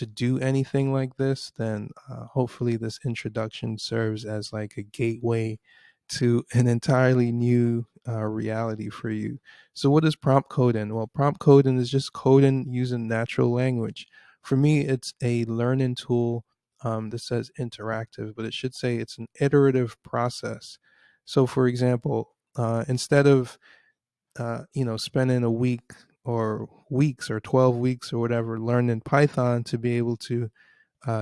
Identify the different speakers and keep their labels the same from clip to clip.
Speaker 1: to do anything like this, then hopefully this introduction serves as like a gateway to an entirely new reality for you. So, what is prompt coding? Well, prompt coding is just coding using natural language. For me, it's a learning tool that says interactive, but it should say it's an iterative process. So, for example, instead of spending a week or weeks or 12 weeks or whatever learning Python to be able to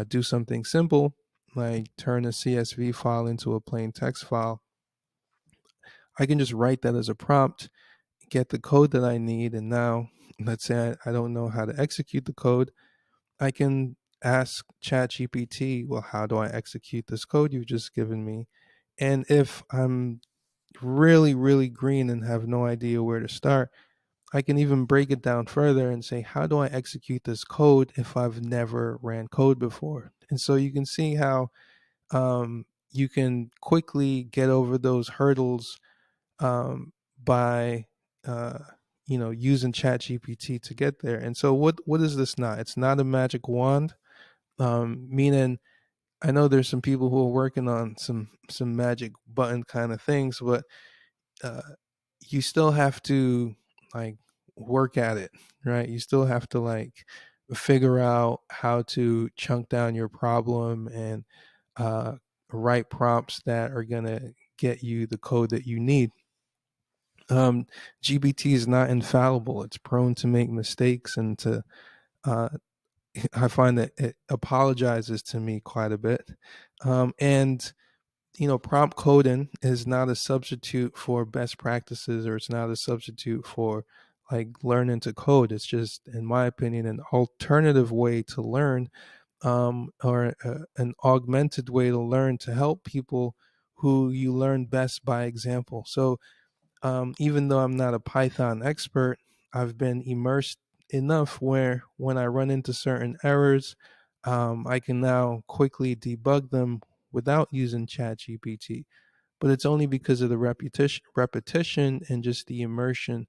Speaker 1: do something simple like turn a CSV file into a plain text file, I can just write that as a prompt, get the code that I need, and now let's say I don't know how to execute the code. I can ask ChatGPT, well, how do I execute this code you've just given me? And if I'm really, really green and have no idea where to start, I can even break it down further and say, how do I execute this code if I've never ran code before? And so you can see how you can quickly get over those hurdles by using ChatGPT to get there. And so what is this not? It's not a magic wand. Meaning, I know there's some people who are working on some magic button kind of things, but uh, you still have to like work at it, right? You still have to like figure out how to chunk down your problem and uh, write prompts that are gonna get you the code that you need. um, GPT is not infallible. It's prone to make mistakes and to uh, I find that it apologizes to me quite a bit. And prompt coding is not a substitute for best practices, or it's not a substitute for like learning to code. It's just, in my opinion, an alternative way to learn, or an augmented way to learn to help people who you learn best by example. So even though I'm not a Python expert, I've been immersed enough where when I run into certain errors, I can now quickly debug them without using ChatGPT. But it's only because of the repetition and just the immersion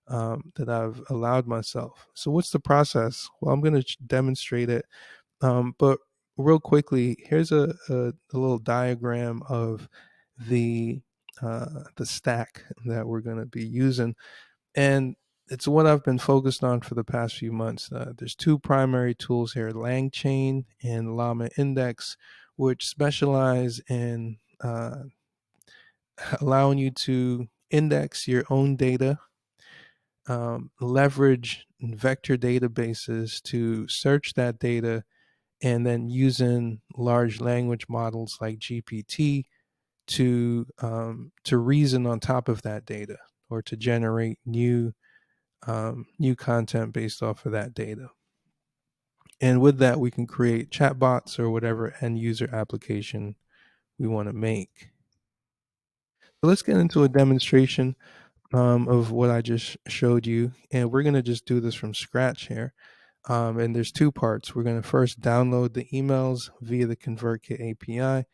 Speaker 1: that I've allowed myself. So, what's the process? Well, I'm going to demonstrate it. But real quickly, here's a little diagram of the stack that we're going to be using, and it's what I've been focused on for the past few months. There's two primary tools here: Langchain and Llama Index, which specialize in allowing you to index your own data, leverage vector databases to search that data, and then using large language models like GPT to reason on top of that data, or to generate new content based off of that data. And with that, we can create chatbots or whatever end user application we want to make. So let's get into a demonstration of what I just showed you, and we're going to just do this from scratch here. And there's two parts. We're going to first download the emails via the ConvertKit API,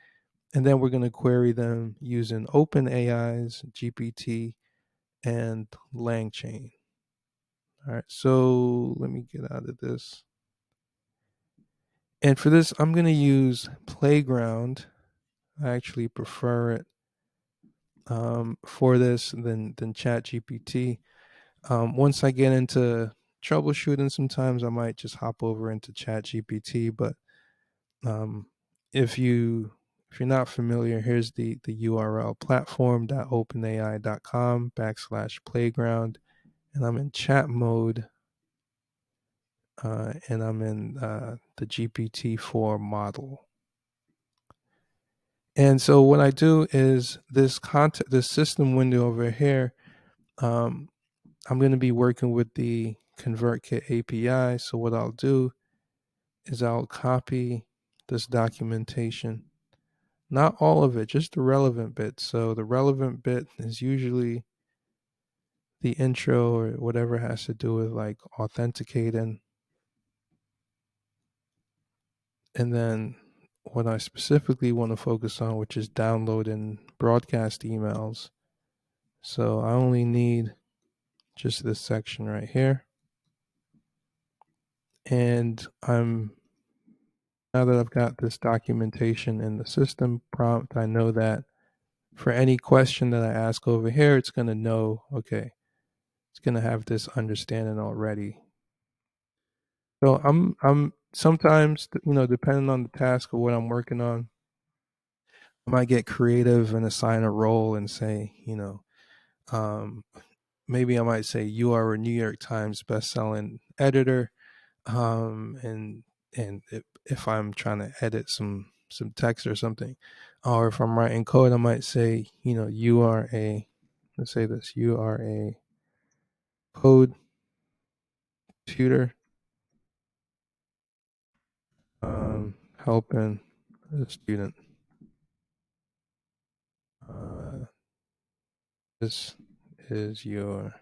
Speaker 1: and then we're going to query them using OpenAI's GPT and Langchain. All right, so let me get out of this. And for this, I'm going to use Playground. I actually prefer it for this than ChatGPT. Once I get into troubleshooting, sometimes I might just hop over into ChatGPT. But um, if you're not familiar, here's the URL: platform.openai.com/playground, and I'm in chat mode, and I'm in the GPT-4 model. And so what I do is this system window over here. Um, I'm going to be working with the ConvertKit API. So what I'll do is I'll copy this documentation, not all of it, just the relevant bit. So the relevant bit is usually the intro or whatever has to do with like authenticating. And then what I specifically want to focus on, which is downloading broadcast emails. So I only need just this section right here. And I'm Now that I've got this documentation in the system prompt, I know that for any question that I ask over here, it's going to know, okay, it's going to have this understanding already. So I'm sometimes, depending on the task or what I'm working on, I might get creative and assign a role and say, um, maybe I might say you are a New York Times bestselling editor, and if I'm trying to edit some text or something, or if I'm writing code, I might say, you are a, let's say this, you are a code tutor, helping a student. Uh, this is your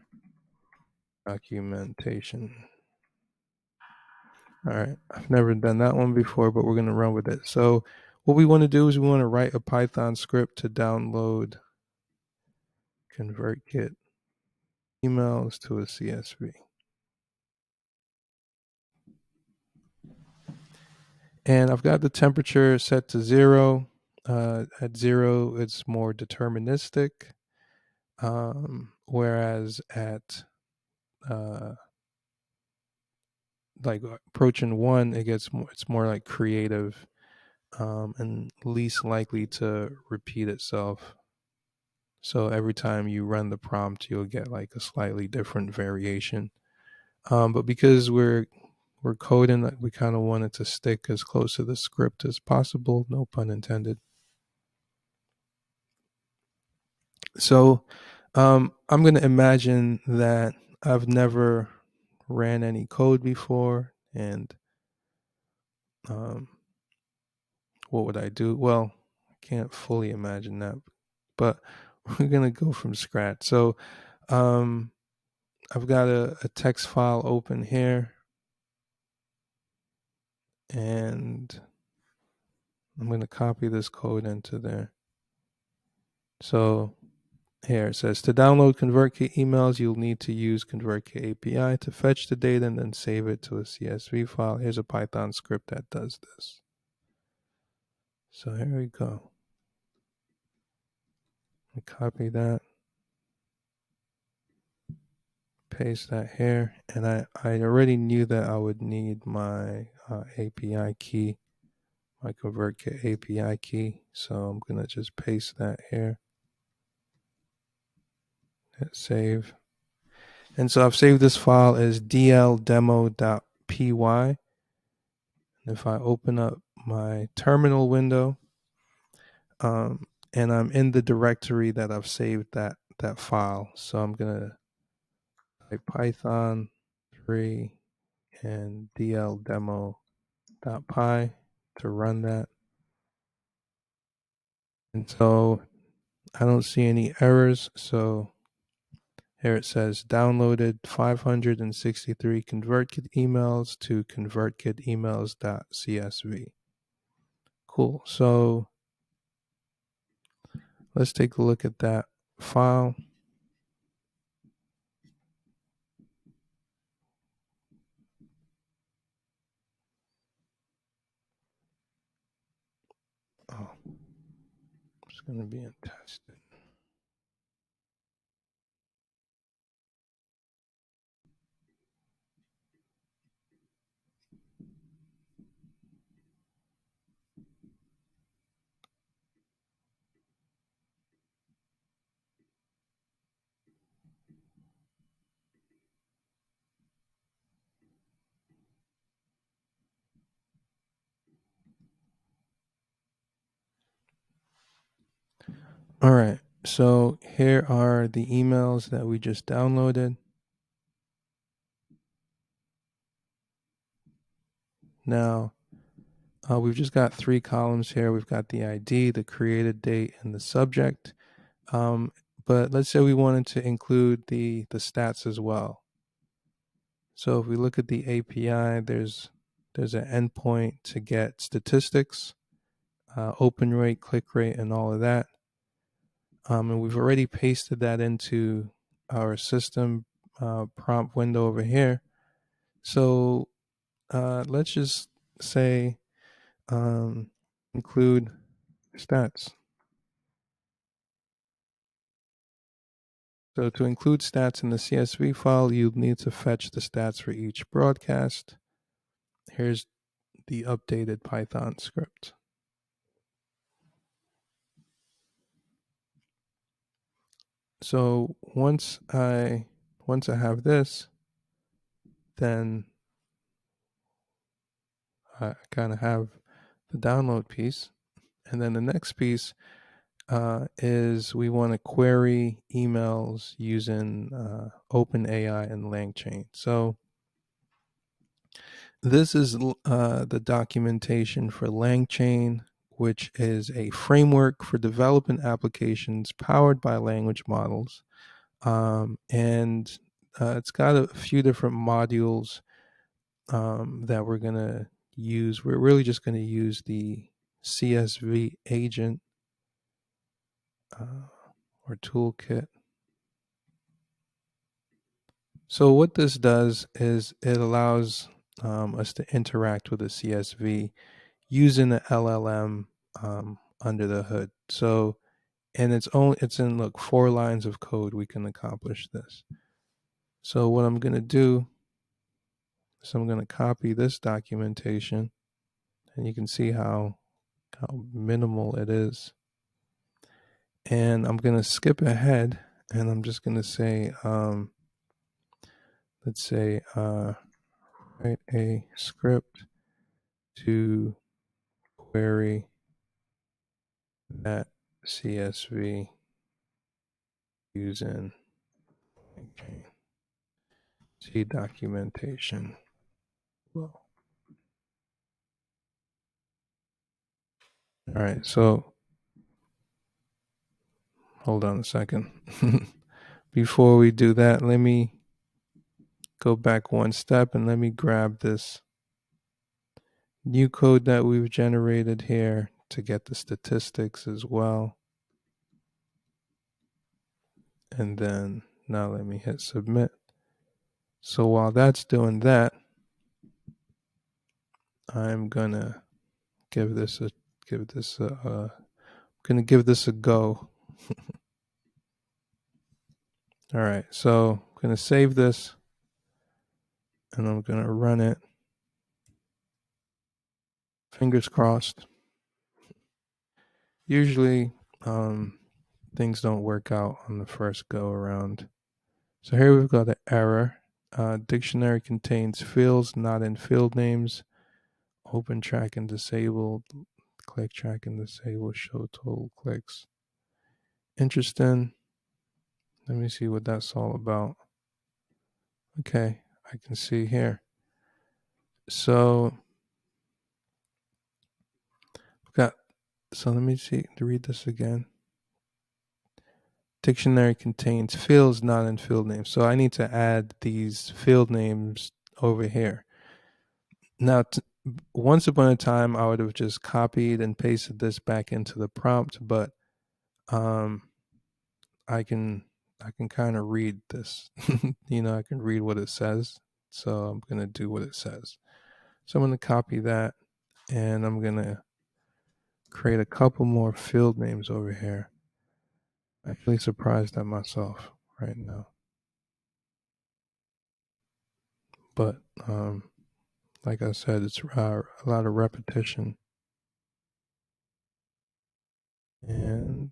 Speaker 1: documentation. All right. I've never done that one before, but we're going to run with it. So, what we want to do is we want to write a Python script to download ConvertKit emails to a CSV. And I've got the temperature set to 0. At 0, it's more deterministic, whereas at like approaching 1, it's more like creative, and least likely to repeat itself. So every time you run the prompt, you'll get like a slightly different variation. But because we're coding, that we kind of wanted to stick as close to the script as possible, no pun intended. So I'm going to imagine that I've never ran any code before, and um, what would I do? Well, I can't fully imagine that, but we're going to go from scratch. So um, I've got a text file open here, and I'm going to copy this code into there. So here it says, to download ConvertKit emails, you'll need to use ConvertKit API to fetch the data and then save it to a CSV file. Here's a Python script that does this. So here we go. I copy that, paste that here, and I already knew that I would need my API key, my ConvertKit API key. So I'm going to just paste that here, hit save. And so I've saved this file as dldemo.py. And if I open up my terminal window, and I'm in the directory that I've saved that file. So I'm going to type Python 3 and dldemo.py to run that. And so I don't see any errors. So here it says downloaded 563 ConvertKit emails to convertkitemails.csv. Cool. So let's take a look at that file. Oh, it's going to be untested. All right. So here are the emails that we just downloaded. Now, we've just got 3 columns here. We've got the ID, the created date, and the subject. But let's say we wanted to include the stats as well. So if we look at the API, there's an endpoint to get statistics, open rate, click rate, and all of that. And we've already pasted that into our system prompt window over here. So let's just say um, include stats. So to include stats in the CSV file, you'll need to fetch the stats for each broadcast. Here's the updated Python script. So once I have this, then I kind of have the download piece. And then the next piece is we want to query emails using OpenAI and Langchain. So this is the documentation for Langchain, which is a framework for developing applications powered by language models. And it's got a few different modules that we're going to use. We're really just going to use the CSV agent or toolkit. So what this does is it allows us to interact with the CSV using the LLM under the hood. So, and it's in look 4 lines of code we can accomplish this. So what I'm going to do is I'm going to copy this documentation, and you can see how minimal it is. And I'm going to skip ahead, and I'm just going to say, let's say, write a script to query that CSV using see documentation. Well, all right, so hold on a second. Before we do that, let me go back one step and let me grab this new code that we've generated here to get the statistics as well. And then now let me hit submit. So while that's doing that, I'm gonna give this a go. All right, so I'm gonna save this and I'm gonna run it. Fingers crossed. Usually, things don't work out on the first go around. So here we've got an error. Dictionary contains fields not in field names. Open track and disabled. Click track and disable. Show total clicks. Interesting. Let me see what that's all about. Okay, I can see here. So let me see to read this again. Dictionary contains fields not in field names. So I need to add these field names over here. Now, once upon a time, I would have just copied and pasted this back into the prompt, but um, I can kind of read this. I can read what it says. So I'm gonna do what it says. So I'm gonna copy that, and I'm gonna create a couple more field names over here. I'm actually surprised at myself right now, but like I said, it's a lot of repetition. And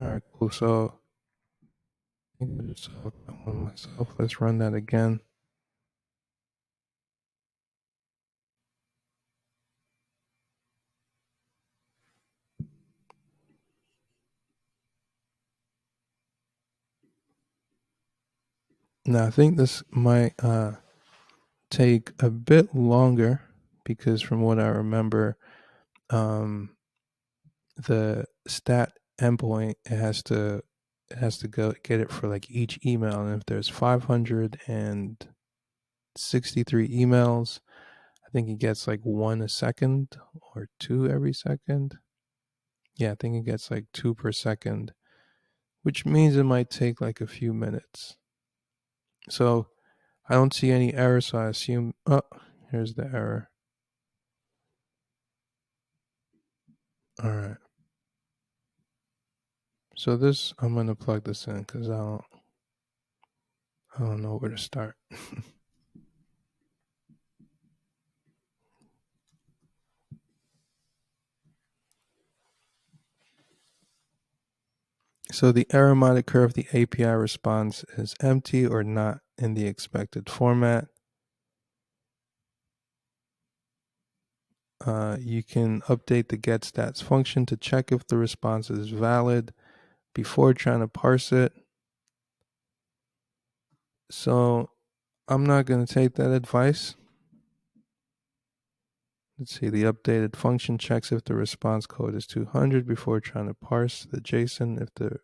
Speaker 1: all right, cool. So I think I just saw that one myself. Let's run that again. Now I think this might take a bit longer because from what I remember, the stat endpoint it has to go get it for like each email, and if there's 563 emails, I think it gets like 1 a second or 2 every second. Yeah, I think it gets like 2 per second, which means it might take like a few minutes. So I don't see any error, so I assume, oh, here's the error. All right. So this, I'm going to plug this in because I don't know where to start. So the error might occur if the API response is empty or not in the expected format. You can update the getStats function to check if the response is valid before trying to parse it. So I'm not going to take that advice. Let's see, the updated function checks if the response code is 200 before trying to parse the JSON. If the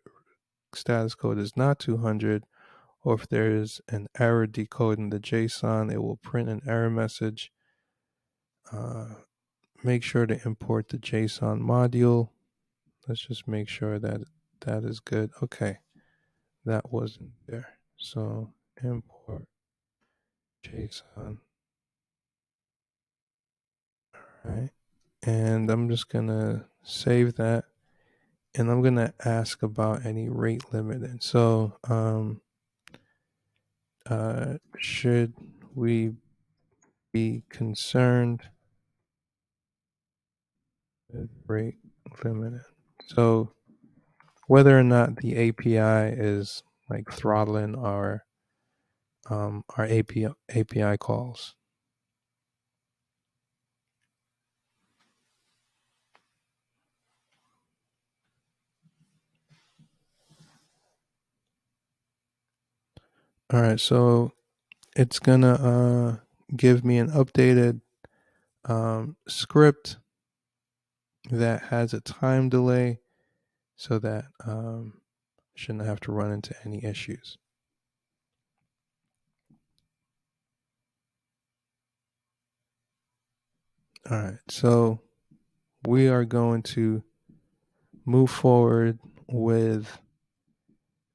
Speaker 1: status code is not 200, or if there is an error decoding the JSON, it will print an error message. Make sure to import the JSON module. Let's just make sure that that is good. Okay, that wasn't there. So import JSON. All right. And I'm just going to save that. And I'm going to ask about any rate limit. And so, should we be concerned with rate limited? So, whether or not the API is like throttling our API calls. All right, so it's gonna give me an updated script that has a time delay, so that shouldn't have to run into any issues. All right, so we are going to move forward with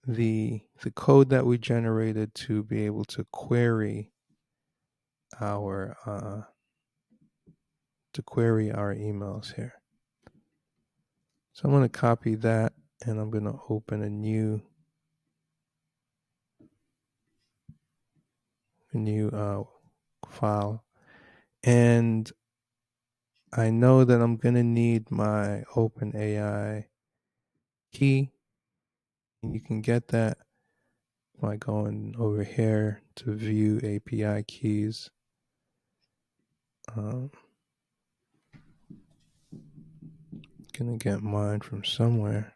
Speaker 1: the code that we generated to be able to query our emails here. So I'm going to copy that and I'm going to open a new file. And I know that I'm going to need my OpenAI key. And you can get that by going over here to view API keys. Gonna get mine from somewhere.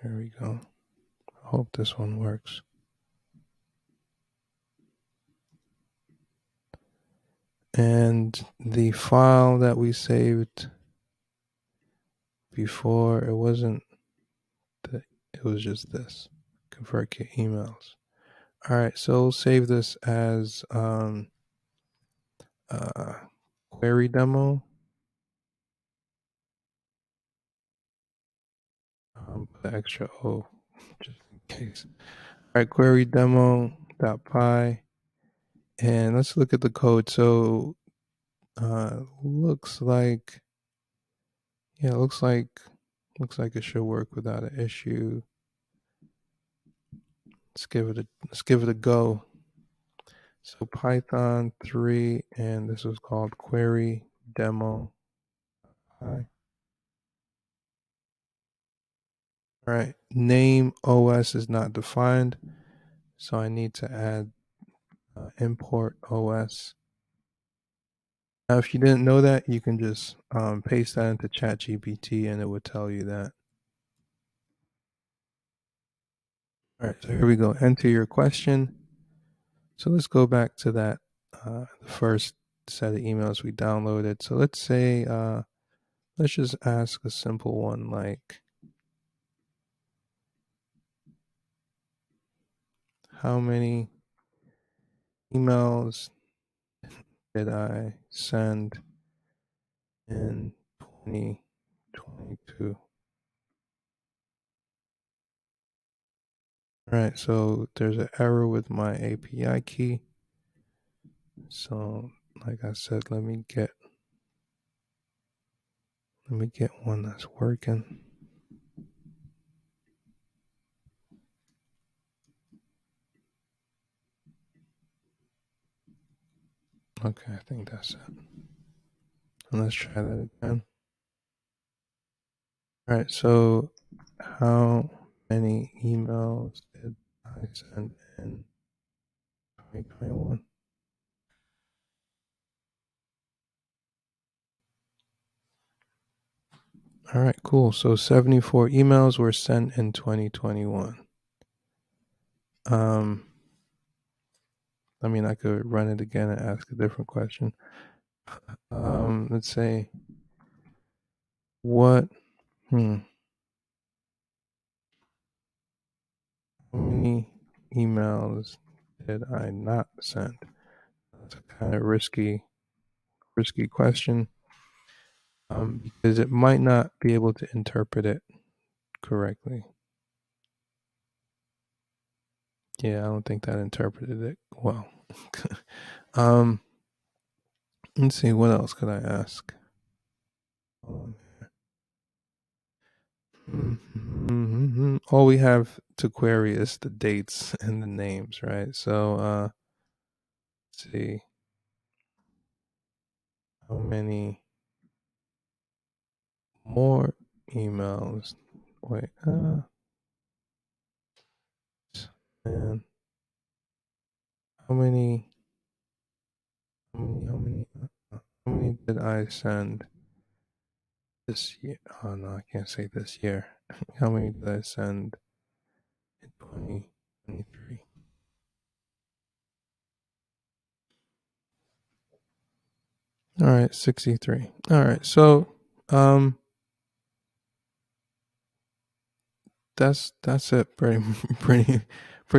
Speaker 1: Here we go. I hope this one works. And the file that we saved before, it wasn't the, it was just this. Convert your emails. All right, so we'll save this as query demo. Put extra O just in case. All right, query demo.py. And let's look at the code. So looks like looks like it should work without an issue. Let's give it a go. So Python 3, and this was called query demo. All right, name OS is not defined, so I need to add import OS. Now, if you didn't know that, you can just paste that into ChatGPT and it would tell you that. All right, so here we go. Enter your question. So let's go back to that the first set of emails we downloaded. So let's say let's just ask a simple one like, how many emails did I send in 2022? All right, so there's an error with my API key. So, like I said, let me get one that's working. Okay, I think that's it. And let's try that again. All right, so how many emails did I send in 2021? All right, cool. So 74 emails were sent in 2021. I mean, I could run it again and ask a different question. Let's say what, how many emails did I not send? That's a kind of risky question, because it might not be able to interpret it correctly. Yeah, I don't think that interpreted it well. Let's see, what else could I ask? All we have to query is the dates and the names, right? So, let's see, how many more emails? Wait, man, how many, how many did I send this year? Oh no, I can't say this year. How many did I send in 2023? All right, 63. All right, so um, that's it, pretty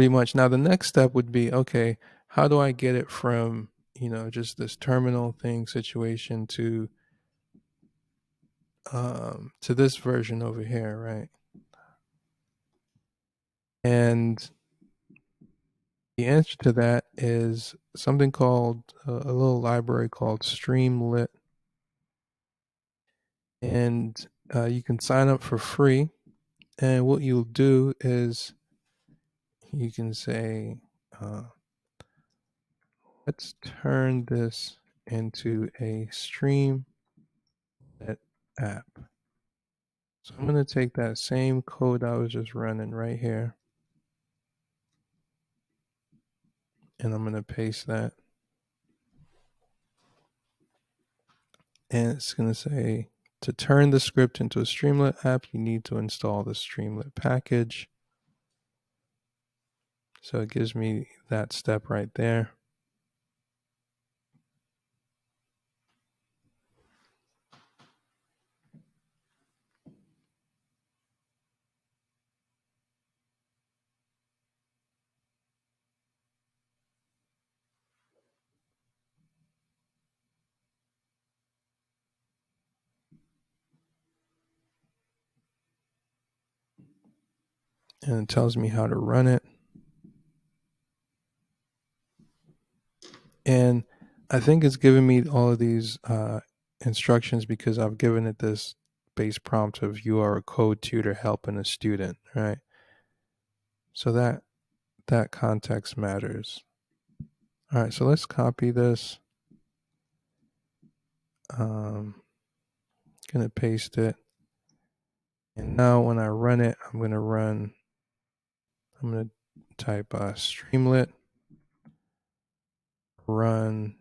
Speaker 1: much. Now the next step would be, okay, how do I get it from just this terminal thing situation to this version over here, right? And the answer to that is something called a little library called Streamlit, and you can sign up for free. And what you'll do is you can say, uh, let's turn this into a Streamlit app. So I'm going to take that same code I was just running right here, and I'm going to paste that. And it's going to say, to turn the script into a Streamlit app, you need to install the Streamlit package. So it gives me that step right there. And it tells me how to run it. And I think it's giving me all of these instructions because I've given it this base prompt of you are a code tutor helping a student, right? So that context matters. All right, so let's copy this. Gonna paste it. And now when I run it, I'm gonna type Streamlit run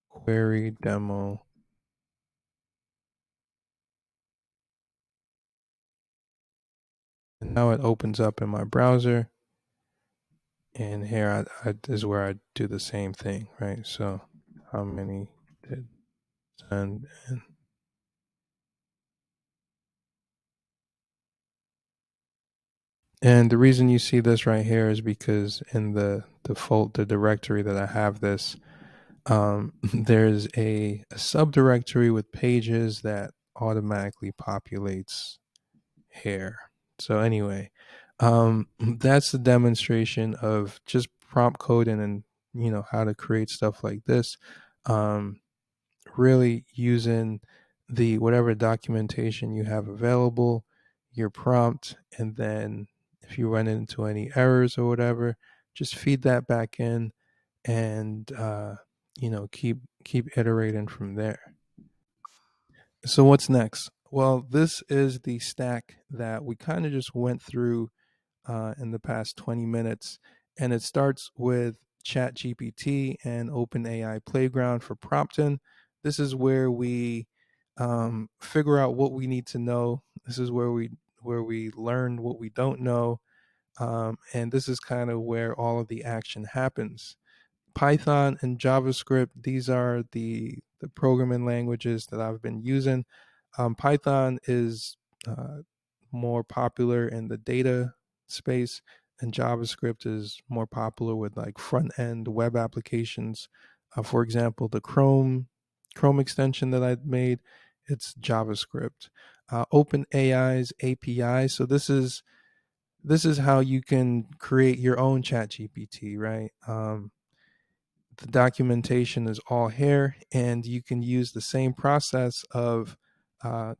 Speaker 1: query demo. And now it opens up in my browser. And here I is where I do the same thing, right? So how many did send in? And the reason you see this right here is because in the directory that I have this, there's a subdirectory with pages that automatically populates here. So anyway, That's the demonstration of just prompt coding and how to create stuff like this. Um, Really using the whatever documentation you have available, your prompt, and then if you run into any errors or whatever, just feed that back in, and keep iterating from there. So what's next? Well, this is the stack that we kind of just went through in the past 20 minutes. And it starts with ChatGPT and OpenAI Playground for prompting. This is where we figure out what we need to know. This is where we learn what we don't know, and this is kind of where all of the action happens. Python and JavaScript, these are the programming languages that I've been using. Python is uh, more popular in the data space, and JavaScript is more popular with like front end web applications. For example, the Chrome extension that I made, it's JavaScript. OpenAI's API. So this is how you can create your own chat GPT, right? The documentation is all here, and you can use the same process of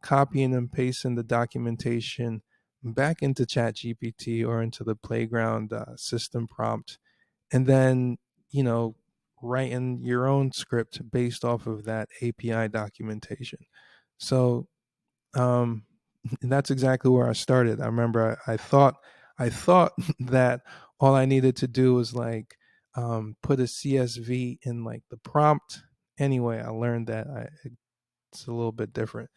Speaker 1: copying and pasting the documentation back into ChatGPT or into the Playground system prompt, and then you know writing your own script based off of that API documentation. So um, and that's exactly where I started. I remember I thought that all I needed to do was like put a CSV in like the prompt. Anyway, I learned that it's a little bit different.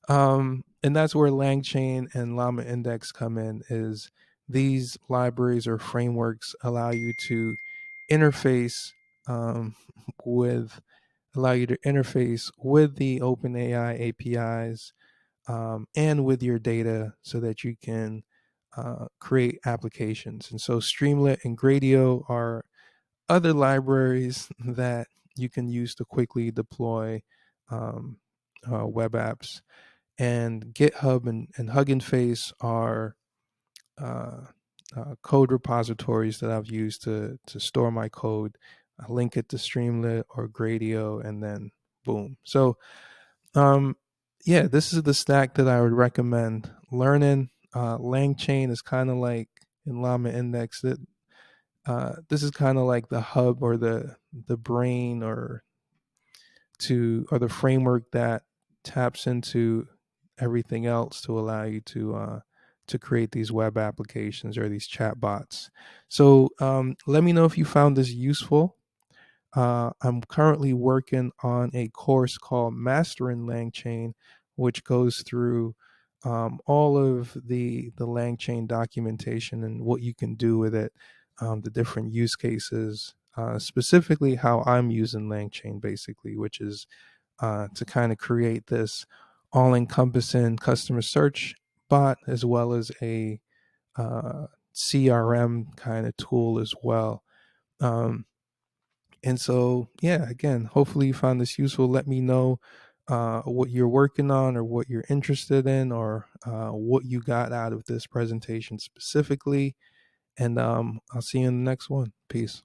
Speaker 1: And that's where Langchain and Llama Index come in. Is these libraries or frameworks allow you to interface um, with allow you to interface with the OpenAI APIs and with your data so that you can create applications. And so Streamlit and Gradio are other libraries that you can use to quickly deploy um, web apps. And GitHub and Hugging Face are uh, code repositories that I've used to store my code. I link it to Streamlit or Gradio, and then boom. So um, yeah, this is the stack that I would recommend learning. Langchain is kind of like in Llama Index. This is kind of like the hub or the brain or the framework that taps into everything else to allow you to create these web applications or these chat bots. So let me know if you found this useful. I'm currently working on a course called Mastering Langchain, which goes through all of the Langchain documentation and what you can do with it, the different use cases, specifically how I'm using Langchain, basically, which is to kind of create this all-encompassing customer search bot as well as a CRM kind of tool as well. Um, and so, yeah, again, hopefully you found this useful. Let me know what you're working on or what you're interested in or what you got out of this presentation specifically. And I'll see you in the next one. Peace.